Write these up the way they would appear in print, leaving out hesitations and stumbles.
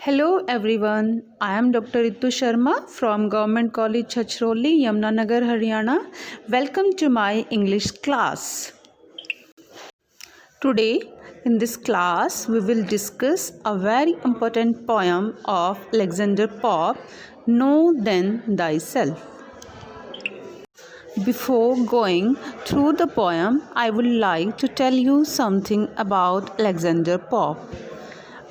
Hello everyone, I am Dr. Ritu Sharma from Government College Chhachroli, Yamunanagar, Haryana. Welcome to my English class. Today in this class we will discuss a very important poem of Alexander Pope, Know Then Thyself. Before going through the poem, I would like to tell you something about Alexander Pope.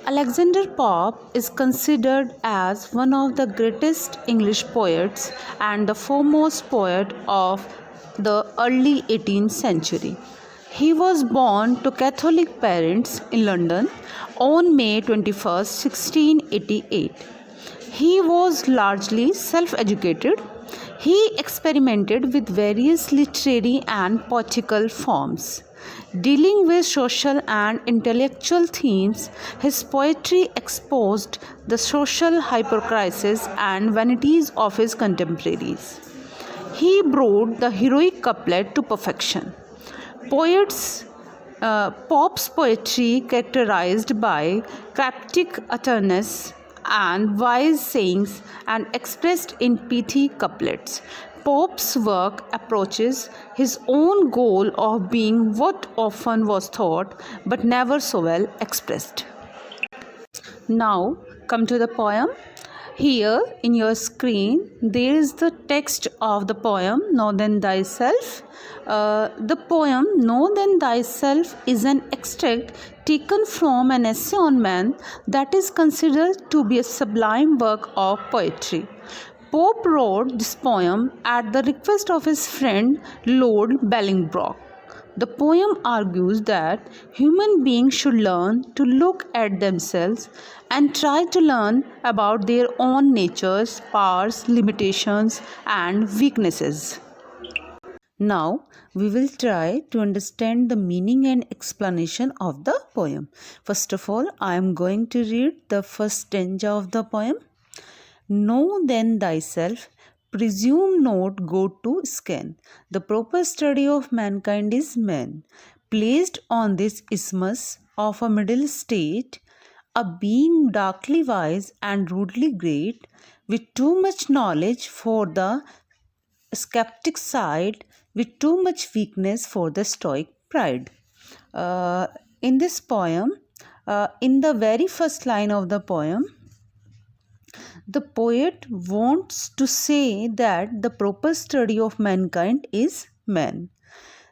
Alexander Pope is considered as one of the greatest English poets and the foremost poet of the early 18th century. He was born to Catholic parents in London on May 21, 1688. He was largely self-educated. He experimented with various literary and poetical forms. Dealing with social and intellectual themes, his poetry exposed the social hypocrisy and vanities of his contemporaries. He brought the heroic couplet to perfection. Pope's poetry characterized by cryptic utterance and wise sayings and expressed in pithy couplets. Pope's work approaches his own goal of being what often was thought but never so well expressed. Now come to the poem. Here in your screen there is the text of the poem Know Then Thyself. The poem Know Then Thyself is an extract taken from an essay on man that is considered to be a sublime work of poetry. Pope wrote this poem at the request of his friend Lord Bolingbroke. The poem argues that human beings should learn to look at themselves and try to learn about their own natures, powers, limitations, and weaknesses. Now, we will try to understand the meaning and explanation of the poem. First of all, I am going to read the first stanza of the poem. Know then thyself, presume not go to scan. The proper study of mankind is man, placed on this isthmus of a middle state, a being darkly wise and rudely great, with too much knowledge for the skeptic side, with too much weakness for the stoic pride. In this poem, in the very first line of the poem, the poet wants to say that the proper study of mankind is man.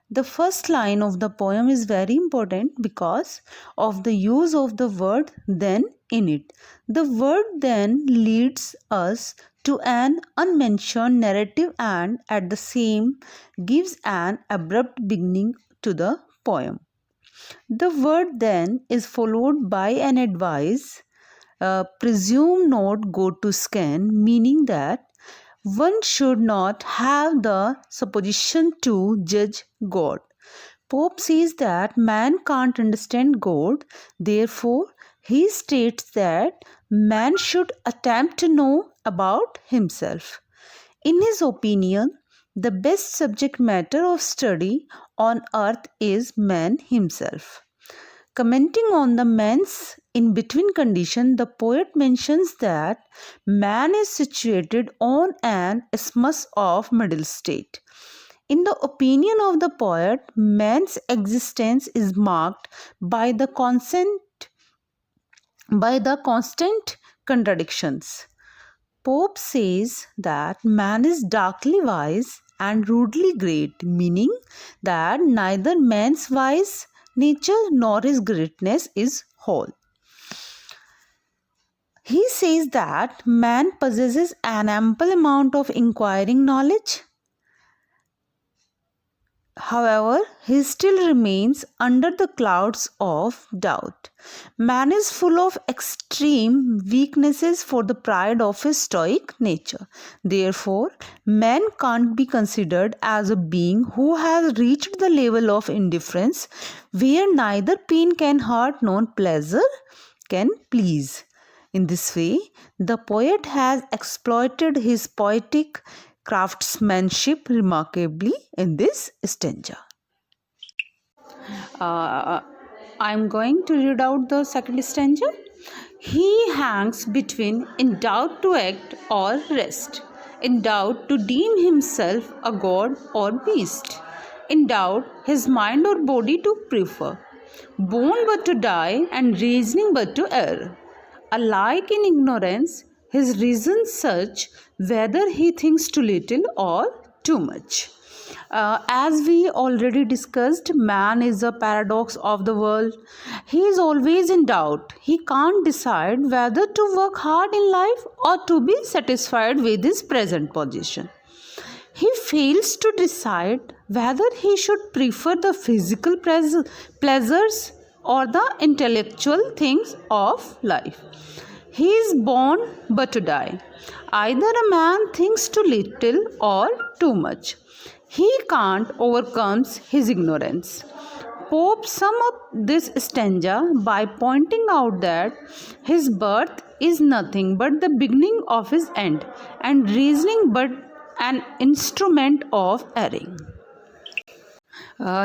The first line of the poem is very important because of the use of the word then in it. The word then leads us to an unmentioned narrative and at the same gives an abrupt beginning to the poem. The word then is followed by an advice, presume not go to scan, meaning that one should not have the supposition to judge God. Pope says that man can't understand God, therefore, he states that man should attempt to know about himself. In his opinion, the best subject matter of study on earth is man himself. Commenting on the man's in between condition, the poet mentions that man is situated on an isthmus of middle state. In the opinion of the poet, man's existence is marked by the constant contradictions. Pope says that man is darkly wise and rudely great, meaning that neither man's wise nature nor his greatness is whole. He says that man possesses an ample amount of inquiring knowledge. However, he still remains under the clouds of doubt. Man is full of extreme weaknesses for the pride of his stoic nature. Therefore, man can't be considered as a being who has reached the level of indifference where neither pain can hurt nor pleasure can please. In this way, the poet has exploited his poetic craftsmanship remarkably in this stanza. I am going to read out the second stanza. He hangs between in doubt to act or rest, in doubt to deem himself a god or beast, in doubt his mind or body to prefer, born but to die and reasoning but to err. Alike in ignorance, his reason search whether he thinks too little or too much. As we already discussed, man is a paradox of the world. He is always in doubt. He can't decide whether to work hard in life or to be satisfied with his present position. He fails to decide whether he should prefer the physical pleasures or the intellectual things of life. He is born but to die. Either a man thinks too little or too much. He can't overcome his ignorance. Pope sum up this stanza by pointing out that his birth is nothing but the beginning of his end, and reasoning but an instrument of erring.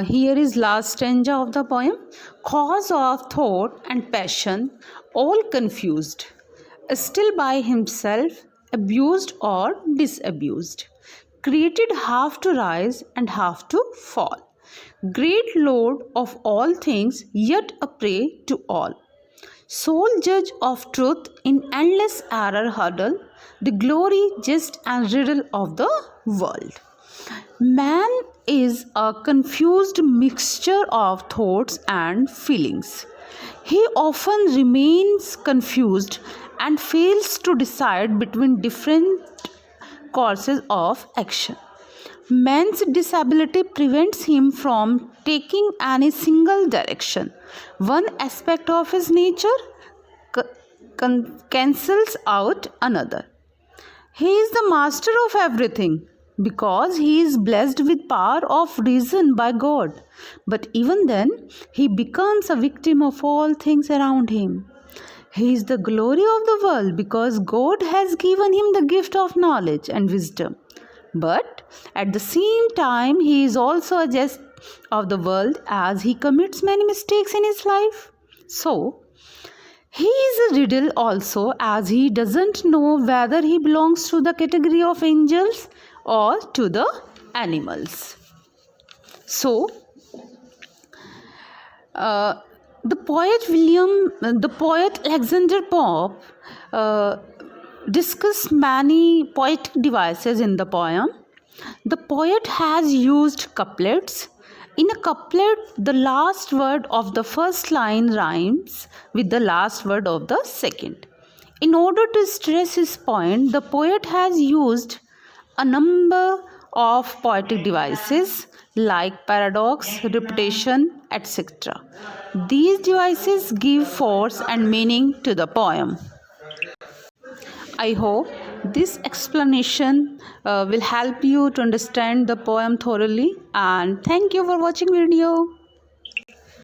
Here is last stanza of the poem. Cause of thought and passion, all confused, still by himself, abused or disabused, created half to rise and half to fall, great lord of all things, yet a prey to all, sole judge of truth in endless error huddle, the glory, jest and riddle of the world. Man is a confused mixture of thoughts and feelings. He often remains confused and fails to decide between different courses of action. Man's disability prevents him from taking any single direction. One aspect of his nature cancels out another. He is the master of everything because he is blessed with power of reason by God. But even then, he becomes a victim of all things around him. He is the glory of the world because God has given him the gift of knowledge and wisdom. But at the same time, he is also a jest of the world as he commits many mistakes in his life. So, he is a riddle also as he doesn't know whether he belongs to the category of angels or to the animals. So, the poet Alexander Pope discussed many poetic devices in the poem. The poet has used couplets. In a couplet, the last word of the first line rhymes with the last word of the second. In order to stress his point, the poet has used a number of poetic devices like paradox, repetition, etc. These devices give force and meaning to the poem. I hope this explanation will help you to understand the poem thoroughly, and thank you for watching video.